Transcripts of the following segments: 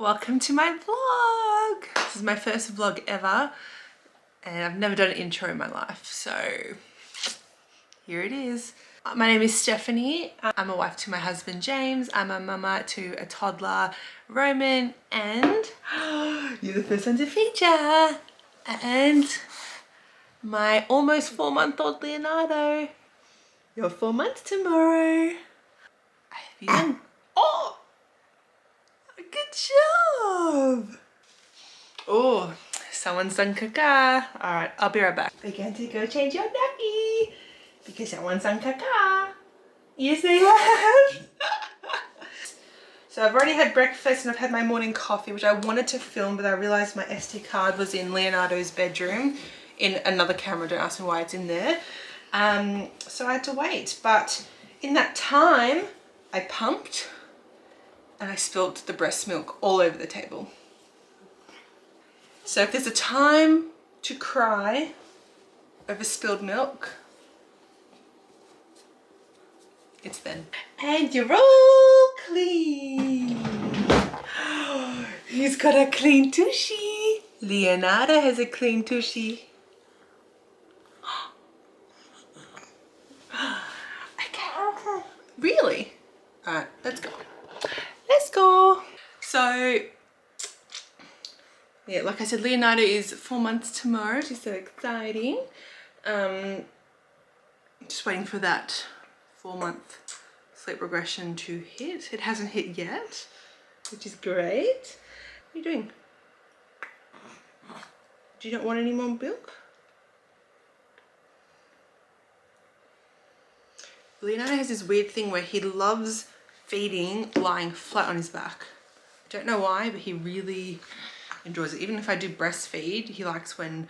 Welcome to my vlog. This is my first vlog ever and I've never done an intro in my life, so here it is. My name is Stephanie. I'm a wife to my husband James. I'm a mama to a toddler Roman, and you're the first one to feature, and my almost 4-month-old Leonardo. You're 4 months tomorrow. Have you done? Oh! Good job! Oh, someone's done caca. Alright, I'll be right back. We're going to go change your nappy because someone's done caca. Yes, they have. So I've already had breakfast and I've had my morning coffee, which I wanted to film, but I realized my SD card was in Leonardo's bedroom in another camera. Don't ask me why it's in there. So I had to wait, but in that time I pumped and I spilt the breast milk all over the table. So if there's a time to cry over spilled milk, it's then. And you're all clean. He's got a clean tushy. Leonardo has a clean tushy. Okay. Really? Alright, let's go. Let's go. So, yeah, like I said, Leonardo is 4 months tomorrow, which is so exciting. Just waiting for that 4-month sleep regression to hit. It hasn't hit yet, which is great. What are you doing? Do you not want any more milk? Leonardo has this weird thing where he loves feeding lying flat on his back. I don't know why, but he really enjoys it. Even if I do breastfeed, he likes when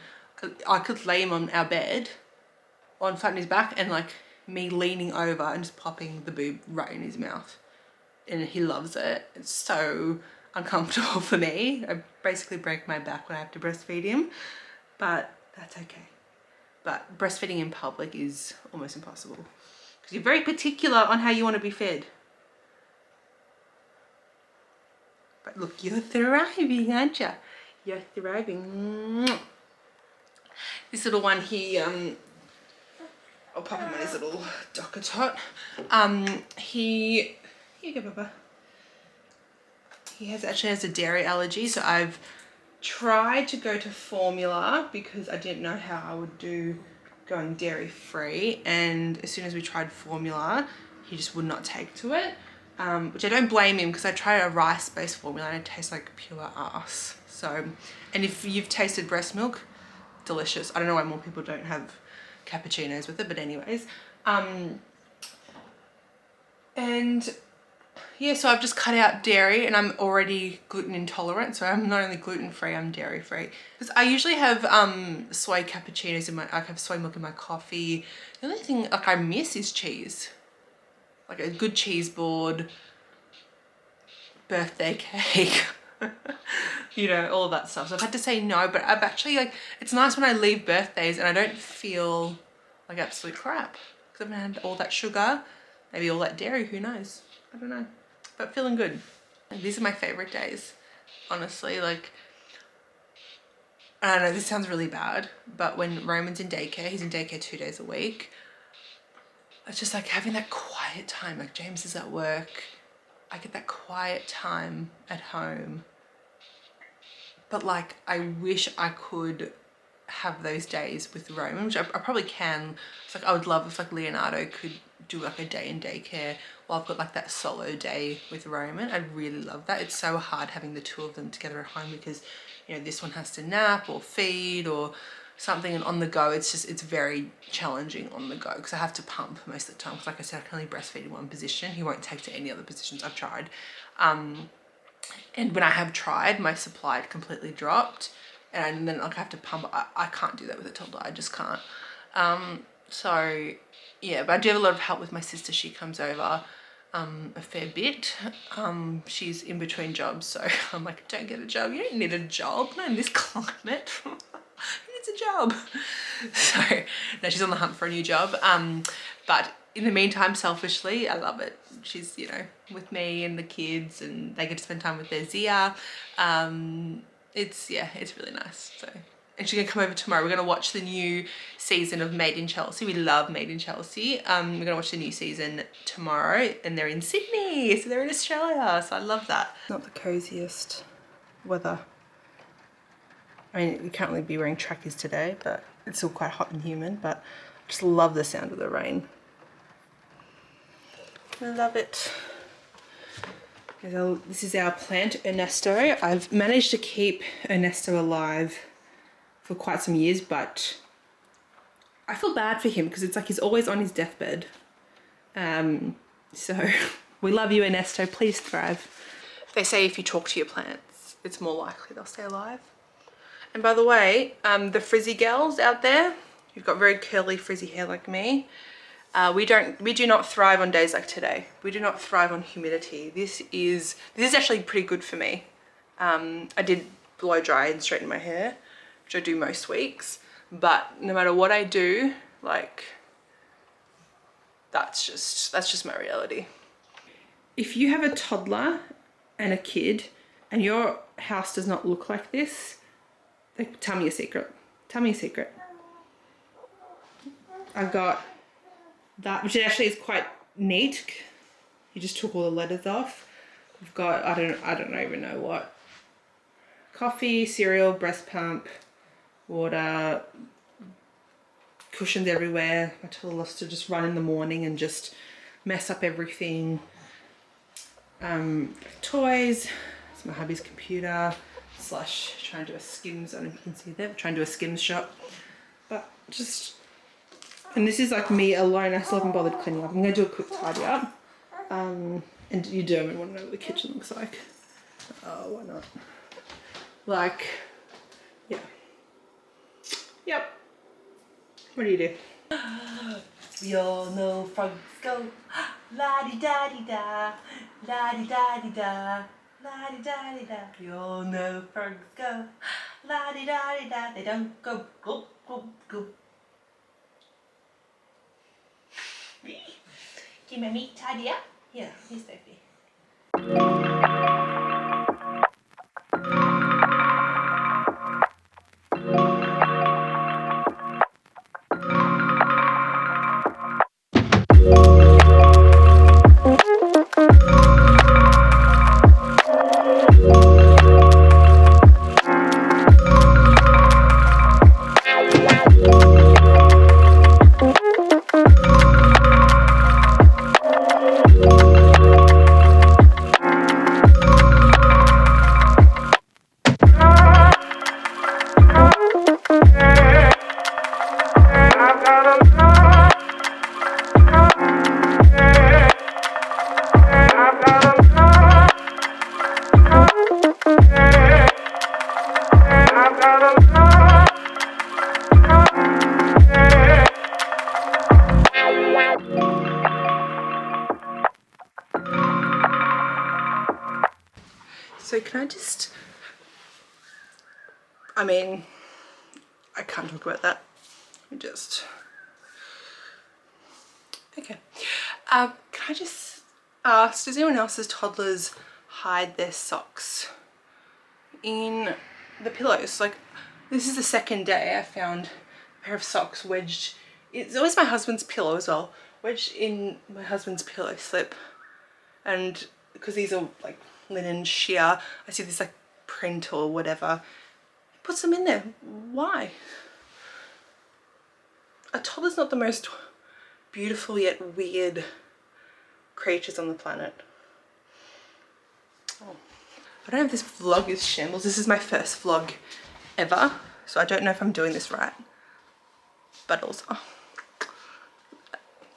I could lay him on our bed on flat on his back and like me leaning over and just popping the boob right in his mouth. And he loves it. It's so uncomfortable for me. I basically break my back when I have to breastfeed him, but that's okay. But breastfeeding in public is almost impossible because you're very particular on how you want to be fed. But look, you're thriving, aren't you? You're thriving. This little one, I'll pop him on his little docker tot. Here you go, Papa. He actually has a dairy allergy, so I've tried to go to formula because I didn't know how I would do going dairy free, and as soon as we tried formula, he just would not take to it. Which I don't blame him because I tried a rice-based formula and it tastes like pure ass. So, and if you've tasted breast milk, delicious. I don't know why more people don't have cappuccinos with it, but anyways. And yeah, so I've just cut out dairy and I'm already gluten intolerant. So I'm not only gluten-free, I'm dairy-free. Because I usually have soy cappuccinos in I have soy milk in my coffee. The only thing like I miss is cheese. Like a good cheese board, birthday cake, you know, all of that stuff. So I've had to say no, but I've actually like, it's nice when I leave birthdays and I don't feel like absolute crap because I've had all that sugar, maybe all that dairy, who knows? I don't know, but feeling good. And these are my favorite days, honestly. Like, I don't know, this sounds really bad, but when Roman's in daycare, he's in daycare 2 days a week. It's just like having that quiet time. Like James is at work, I get that quiet time at home. But like, I wish I could have those days with Roman, which I probably can. It's like, I would love if like Leonardo could do like a day in daycare while I've got like that solo day with Roman. I'd really love that. It's so hard having the two of them together at home because, you know, this one has to nap or feed or something, and on the go it's very challenging on the go because I have to pump most of the time because, like I said, I can only breastfeed in one position. He won't take to any other positions. I've tried, and when I have tried, my supply had completely dropped, and then like I have to pump. I can't do that with a toddler. I just can't. So yeah, but I do have a lot of help with my sister. She comes over a fair bit. She's in between jobs, so I'm like, don't get a job. You don't need a job, not in this climate. A job. So no, she's on the hunt for a new job, but in the meantime, selfishly, I love it she's, you know, with me and the kids, and they get to spend time with their Zia. It's really nice. So, and she's gonna come over tomorrow. We're gonna watch the new season of Made in Chelsea. We love Made in Chelsea. We're gonna watch the new season tomorrow, and they're in Sydney, so they're in Australia. So I love that. Not the coziest weather. I mean, we can't really be wearing trackies today, but it's still quite hot and humid. But I just love the sound of the rain. Love it. This is our plant, Ernesto. I've managed to keep Ernesto alive for quite some years, but I feel bad for him because it's like he's always on his deathbed. So we love you, Ernesto. Please thrive. They say if you talk to your plants, it's more likely they'll stay alive. And by the way, the frizzy girls out there, you've got very curly frizzy hair like me. We do not thrive on days like today. We do not thrive on humidity. This is actually pretty good for me. I did blow dry and straighten my hair, which I do most weeks, but no matter what I do, like, that's just my reality. If you have a toddler and a kid and your house does not look like this, like, tell me a secret. Tell me a secret. I've got that, which actually is quite neat. You just took all the letters off. We've got, I don't even know what. Coffee, cereal, breast pump, water, cushions everywhere. My toddler loves to just run in the morning and just mess up everything. Toys. It's my hubby's computer. / trying to do a Skims, I don't know if you can see that. Trying to do a Skims shop. But just, and this is like me alone. I still haven't bothered cleaning up. I'm going to do a quick tidy up. And you do want to know what the kitchen looks like. Oh, why not? Like, yeah. Yep. What do you do? We all know frogs go la-di-da-di-da, la-di-da-di-da, la-di-da-di-da. We all know frogs go la-di-da-di-da. They don't go gulp, gulp, gulp. Give my meat tidy up. Yeah, here's Sophie. So can I just, I mean, I can't talk about that. Okay. Can I just ask, does anyone else's toddlers hide their socks in the pillows? Like, this is the second day I found a pair of socks wedged. It's always my husband's pillow as well, wedged in my husband's pillow slip. And because these are like linen sheer, I see this like print or whatever, he puts them in there. Why? A toddler's not the most beautiful yet weird creatures on the planet. Oh. I don't know if this vlog is shambles. This is my first vlog ever, so I don't know if I'm doing this right. But also,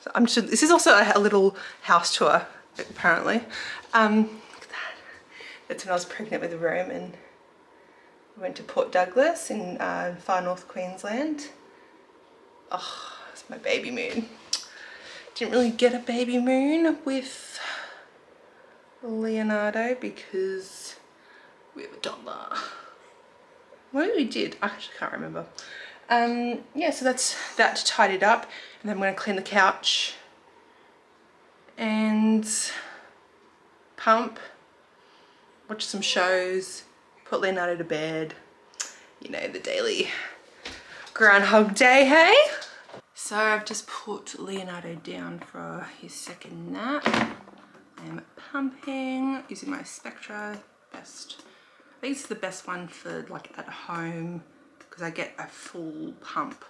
so I'm just, this is also a little house tour apparently. Look at that. That's when I was pregnant with Roman. We went to Port Douglas in far north Queensland. Oh, it's my baby moon. Didn't really get a baby moon with Leonardo because we have a toddler. Maybe we did, I actually can't remember. Yeah, so that's that tidied up, and then I'm going to clean the couch and pump, watch some shows, put Leonardo to bed. You know, the daily Groundhog Day, hey? So I've just put Leonardo down for his second nap. I'm pumping using my Spectra best. I think it's the best one for like at home because I get a full pump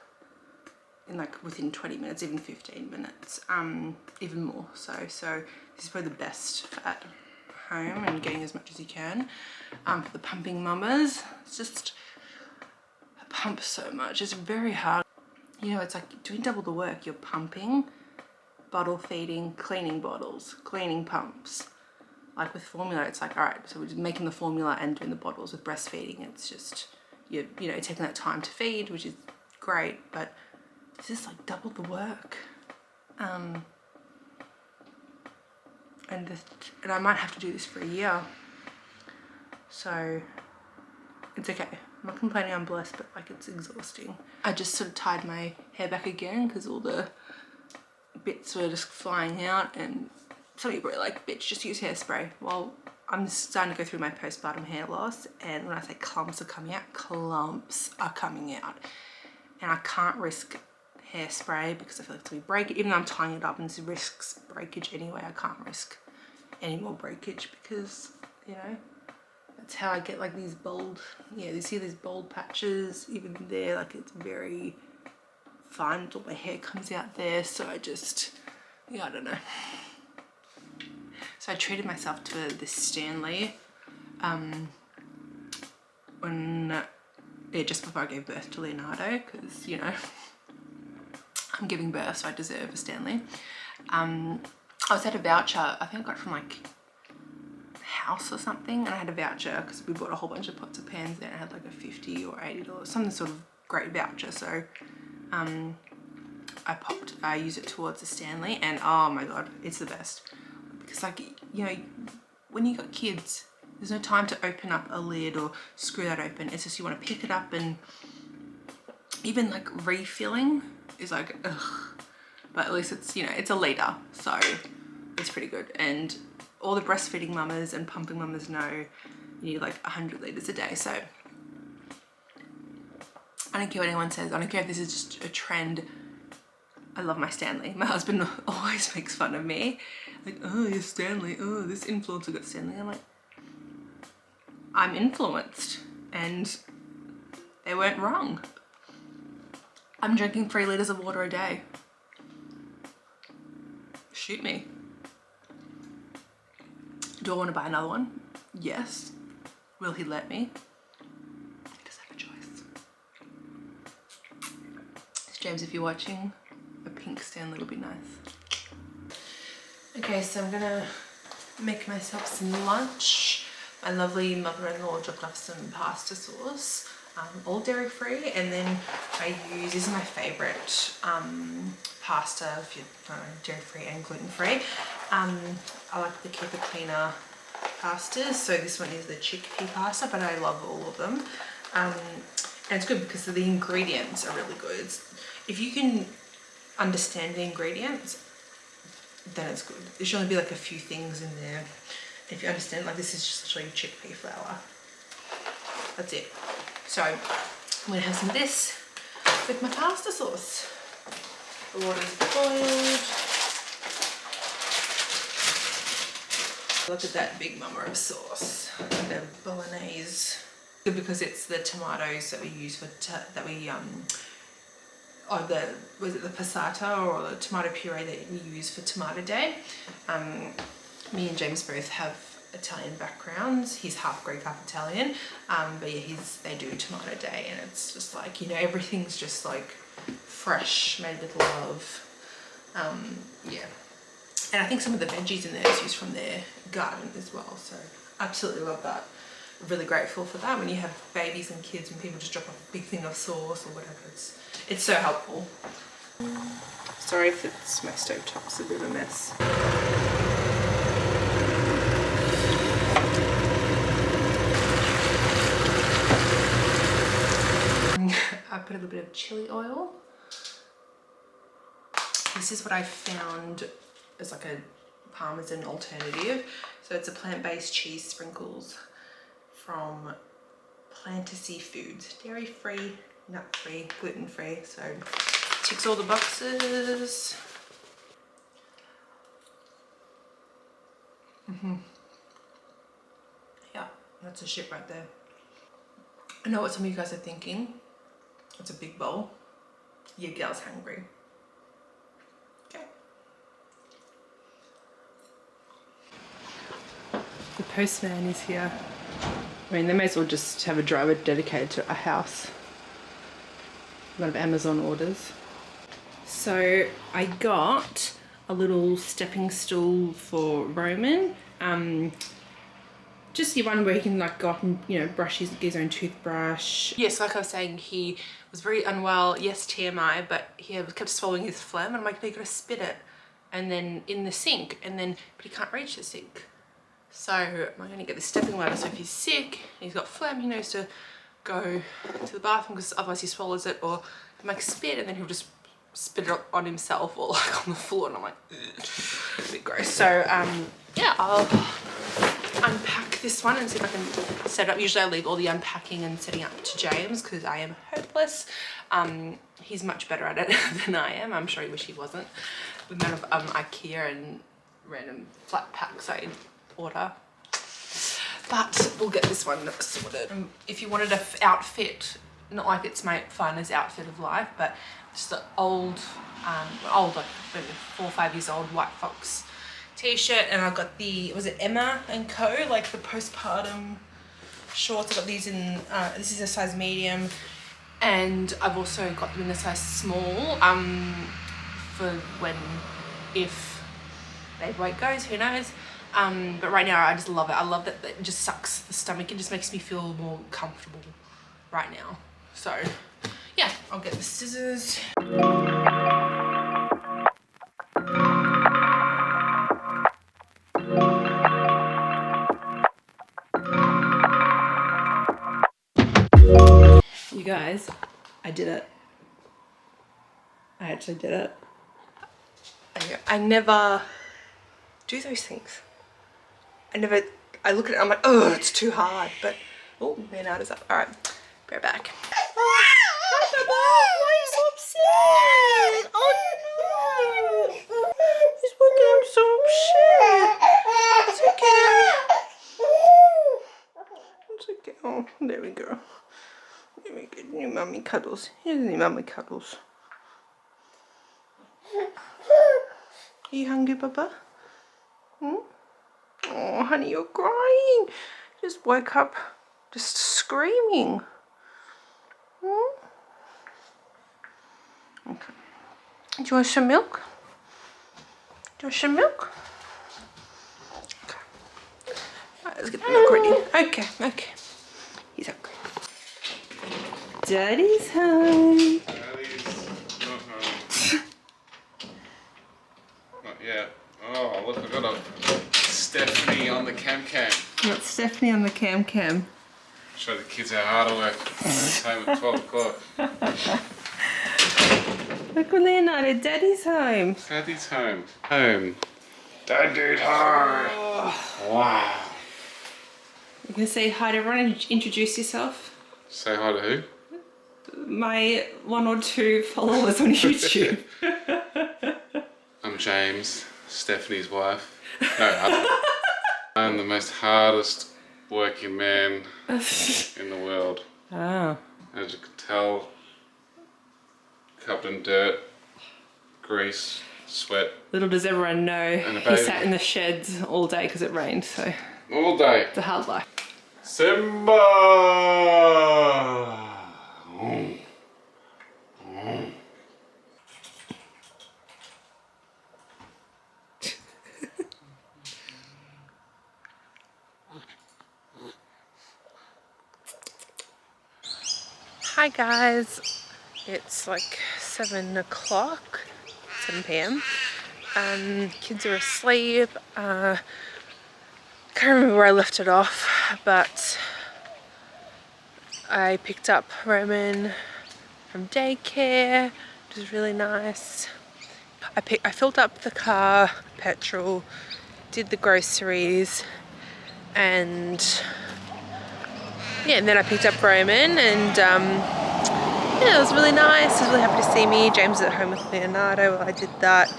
in like within 20 minutes, even 15 minutes, even more so. So this is probably the best for at home and getting as much as you can. For the pumping mamas, it's just, I pump so much, it's very hard. You know, it's like doing double the work. You're pumping, bottle feeding, cleaning bottles, cleaning pumps. Like with formula, it's like, all right, so we're just making the formula and doing the bottles. With breastfeeding, it's just, you know, taking that time to feed, which is great, but it's just like double the work. And I might have to do this for a year. So it's okay. I'm not complaining, I'm blessed, but like it's exhausting. I just sort of tied my hair back again because all the bits were just flying out, and some people are like, bitch, just use hairspray. Well, I'm starting to go through my postpartum hair loss, and when I say clumps are coming out, clumps are coming out. And I can't risk hairspray because I feel like it's gonna be breakage. Even though I'm tying it up and it risks breakage anyway, I can't risk any more breakage because, you know, that's how I get like these bold, yeah, you see these bold patches even there, like it's very fine until my hair comes out there. So I just, yeah, I don't know. So I treated myself to this Stanley when, yeah, just before I gave birth to Leonardo, because, you know, I'm giving birth, so I deserve a Stanley. I was at a voucher, I think I got from like House or something, and I had a voucher because we bought a whole bunch of pots of pans there, and I had like a $50 or $80, some sort of great voucher. So I used it towards the Stanley, and oh my god, it's the best. Because like, you know, when you got kids, there's no time to open up a lid or screw that open. It's just you want to pick it up, and even like refilling is like, ugh. But at least it's, you know, it's a litre, so it's pretty good. And all the breastfeeding mamas and pumping mamas know you need like 100 litres a day. So I don't care what anyone says. I don't care if this is just a trend. I love my Stanley. My husband always makes fun of me. Like, oh, you're Stanley. Oh, this influencer got Stanley. I'm like, I'm influenced, and they weren't wrong. I'm drinking 3 litres of water a day. Shoot me. Do I want to buy another one? Yes. Will he let me? He does have a choice. James, if you're watching, a pink Stanley would be nice. Okay, so I'm gonna make myself some lunch. My lovely mother-in-law dropped off some pasta sauce, all dairy-free, and then I use, this is my favourite pasta, if you're dairy-free and gluten-free. I like the Keep It Cleaner pastas, so this one is the chickpea pasta, but I love all of them. And it's good because the ingredients are really good. If you can understand the ingredients, then it's good. There should only be like a few things in there. If you understand, like this is just literally chickpea flour. That's it. So I'm gonna have some of this with my pasta sauce. The water's boiled. Look at that big mama of sauce. The bolognese. Good because it's the tomatoes that we use for was it the passata or the tomato puree that we use for tomato day. Me and James both have Italian backgrounds. He's half Greek, half Italian, but yeah, they do tomato day, and it's just like, you know, everything's just like fresh, made with love. Yeah, and I think some of the veggies in there is used from their garden as well, so absolutely love that. Really grateful for that when you have babies and kids and people just drop off a big thing of sauce or whatever. It's so helpful. Sorry if my stovetop's a bit of a mess. I put a little bit of chili oil. This is what I found as like a parmesan alternative. So it's a plant-based cheese sprinkles from Plantasy Foods, dairy-free, nut-free, gluten-free. So ticks all the boxes. Yeah, that's a shit right there. I know what some of you guys are thinking. It's a big bowl. Your girl's hungry. Okay. The postman is here. I mean, they may as well just have a driver dedicated to a house. A lot of Amazon orders. So I got a little stepping stool for Roman. Just the one where he can like go up and, you know, brush his own toothbrush. Yes, like I was saying, he was very unwell. Yes, TMI, but he kept swallowing his phlegm, and I'm like, no, you gotta spit it, and then in the sink, and then but he can't reach the sink. So I'm going to get the stepping ladder. So if he's sick, he's got phlegm, he knows to go to the bathroom because otherwise he swallows it, or he makes spit and then he'll just spit it on himself or like on the floor, and I'm like, ugh, a bit gross. So yeah, I'll unpack this one and see if I can set up. Usually I leave all the unpacking and setting up to James because I am hopeless. He's much better at it than I am. I'm sure he wish he wasn't. The amount of IKEA and random flat packs I order. But we'll get this one sorted. If you wanted an outfit, not like it's my finest outfit of life, but just the old, like maybe 4 or 5 years old White Fox t-shirt, and I got the, was it Emma and Co, like the postpartum shorts. I got these in this is a size medium, and I've also got them in a size small for when, if baby weight goes, who knows. But right now I just love it. I love that it just sucks the stomach. It just makes me feel more comfortable right now. So yeah, I'll get the scissors. You guys, I did it. I actually did it. I never do those things. I look at it, I'm like, oh, it's too hard. But, oh, Leonardo's up. All right, be right back. Oh, hi, Bubba. Why are you so upset? Oh, no. He's waking up so upset. It's okay. It's okay. Oh, there we go. There we go. New mummy cuddles. Here's new mummy cuddles. Are you hungry, Bubba? Hmm? Oh, honey, you're crying. Just woke up, just screaming. Hmm? Okay. Do you want some milk? Do you want some milk? Okay. Alright, let's get the milk ready. Okay, okay. He's hungry. Daddy's home. Daddy's not home. Not yet. Oh, look, I got a Stephanie on the cam. Got Stephanie on the cam. Show the kids how hard I work. It's home at 12 o'clock. Look at Leonardo, Daddy's home. Daddy's home. Home. Daddy's home. Oh. Wow. You can say hi to everyone and introduce yourself. Say hi to who? My 1 or 2 followers on YouTube. I'm James, Stephanie's wife. No, I'm the most hardest working man in the world. Oh. As you can tell, covered in dirt, grease, sweat. Little does everyone know, And a he baby. sat in the sheds all day because it rained, so All day. it's a hard life. Simba! Mm. Mm. Hi guys, it's like 7 o'clock, 7 p.m. Kids are asleep. Can't remember where I left it off, but I picked up Roman from daycare, which is really nice. I filled up the car, petrol, did the groceries, and yeah, and then I picked up Roman, and yeah, it was really nice. He was really happy to see me. James was at home with Leonardo while I did that,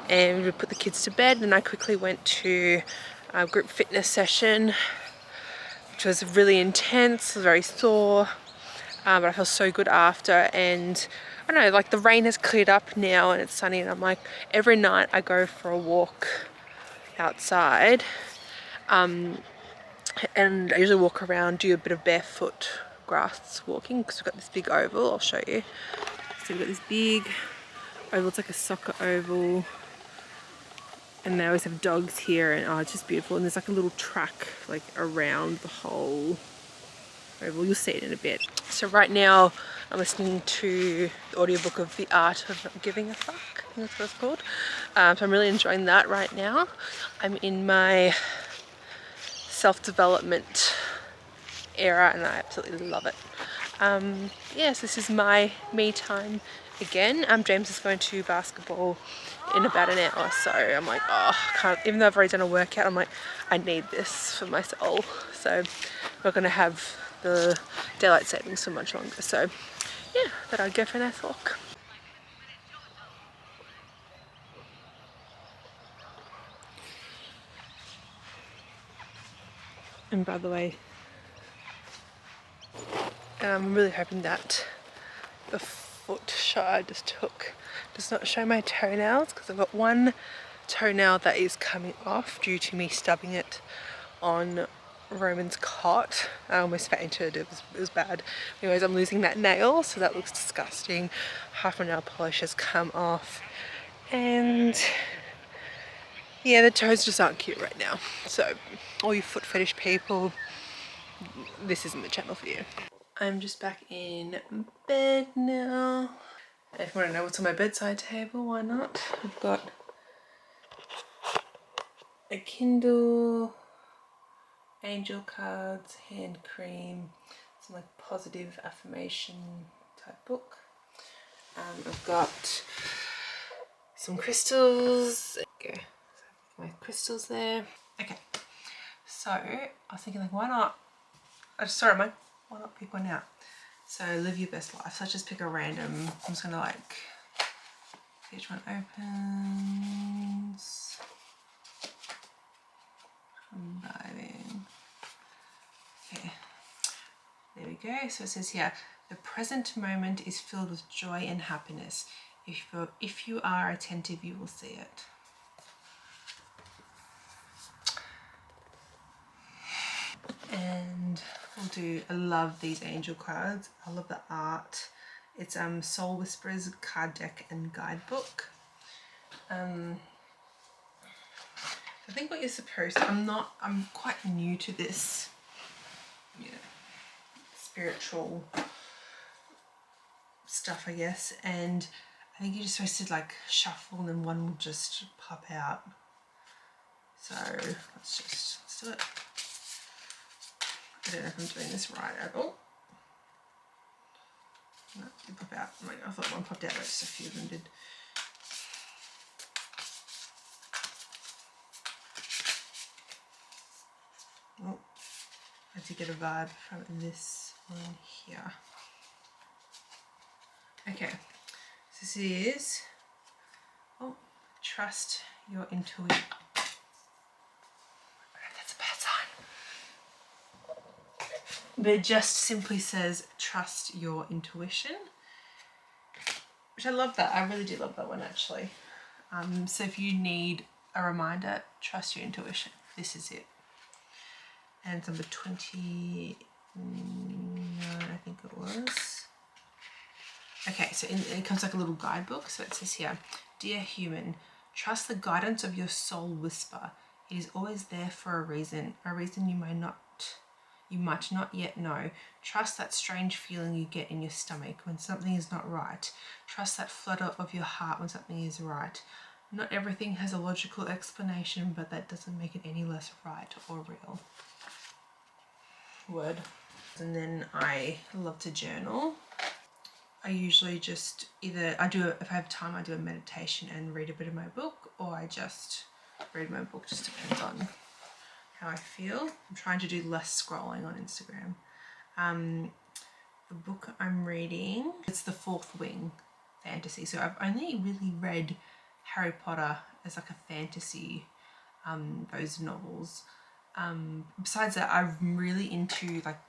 and we put the kids to bed, and I quickly went to a group fitness session, which was really intense. I was very sore, but I felt so good after. And I don't know, like the rain has cleared up now and it's sunny, and I'm like, every night I go for a walk outside, and I usually walk around, do a bit of barefoot grass walking, because we've got this big oval. I'll show you. So we've got this big oval, it's like a soccer oval, and they always have dogs here, and oh, it's just beautiful. And there's like a little track like around the whole oval. You'll see it in a bit. So right now I'm listening to the audiobook of The Art of Not Giving a Fuck, I think that's what it's called. So I'm really enjoying that right now. I'm in my self-development era and I absolutely love it. Yes, this is my me time again. James is going to basketball in about an hour, so I'm like, oh, I can't, even though I've already done a workout, I'm like, I need this for my soul. So we're gonna have the daylight savings for much longer, so yeah, thought I'd go for a nice walk. And by the way, I'm really hoping that the foot shot I just took does not show my toenails, because I've got one toenail that is coming off due to me stubbing it on Roman's cot. I almost fainted, it was bad. Anyways, I'm losing that nail, so that looks disgusting. Half my nail polish has come off, and yeah, the toes just aren't cute right now. So all you foot fetish people, this isn't the channel for you. I'm just back in bed now. If you want to know what's on my bedside table, why not? I've got a Kindle, angel cards, hand cream, some like positive affirmation type book. I've got some crystals. Okay, so my crystals there. Okay, so I was thinking like, why not? Why not pick one out? So live your best life. So let's just pick a random. I'm just gonna like, each one opens. Combining. Okay, there we go. So it says here, the present moment is filled with joy and happiness. If you are attentive, you will see it. And we'll do, I love these angel cards. I love the art. It's Soul Whisperers card deck and guidebook. I think what you're supposed to, I'm quite new to this, you know, spiritual stuff, I guess, and I think you're just supposed to like shuffle and then one will just pop out. So let's do it. I don't know if I'm doing this right at all. No, they pop out. I thought one popped out, but just a few of them did. Oh, I did get a vibe from this one here. Okay, so this is, oh, trust your intuition. That's a bad sign. But it just simply says trust your intuition, which I love that. I really do love that one actually. So if you need a reminder, trust your intuition. This is it. And it's number 29, I think it was. Okay, so it comes like a little guidebook. So it says here, dear human, trust the guidance of your soul whisper. It is always there for a reason you might not yet know. Trust that strange feeling you get in your stomach when something is not right. Trust that flutter of your heart when something is right. Not everything has a logical explanation, but that doesn't make it any less right or real. Word. And then I love to journal. I usually just if I have time, I do a meditation and read a bit of my book, or I just read my book, just depends on how I feel. I'm trying to do less scrolling on Instagram. The book I'm reading, it's The Fourth Wing fantasy. So I've only really read Harry Potter as like a fantasy, those novels. Besides that, I'm really into like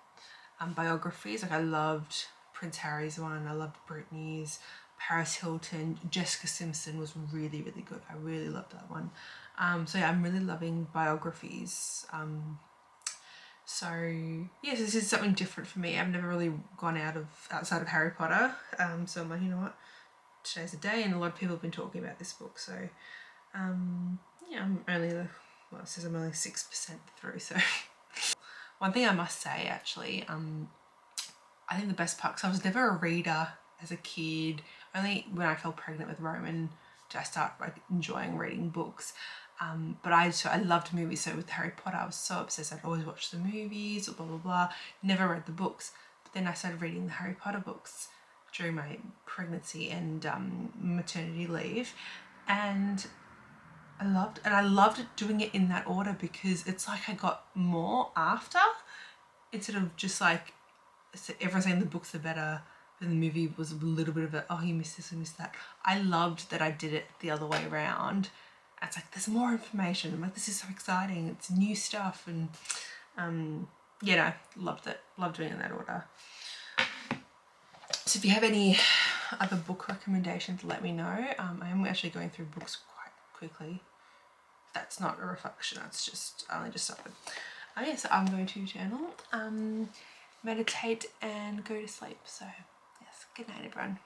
biographies. Like I loved Prince Harry's one, I loved Britney's, Paris Hilton, Jessica Simpson was really, really good. I really loved that one. So yeah, I'm really loving biographies. So yes, this is something different for me. I've never really gone outside of Harry Potter. So I'm like, you know what, today's the day, and a lot of people have been talking about this book. So yeah, I'm only, well, it says I'm only 6% through. So one thing I must say, actually, I think the best part, because I was never a reader as a kid. Only when I fell pregnant with Roman did I start like enjoying reading books. But I loved movies. So with Harry Potter, I was so obsessed. I'd always watch the movies, blah blah blah. Never read the books. But then I started reading the Harry Potter books during my pregnancy and maternity leave, and I loved doing it in that order, because it's like I got more after, instead of just like, so everyone's saying the books are better, but the movie was a little bit of a, oh, you missed this, you missed that. I loved that I did it the other way around. It's like, there's more information. I'm like, this is so exciting. It's new stuff. And yeah, no, loved it. Loved doing it in that order. So if you have any other book recommendations, let me know. I am actually going through books quite quickly. That's not a reflection. That's just, I only just started. Okay, so I'm going to journal, meditate and go to sleep. So yes, good night everyone.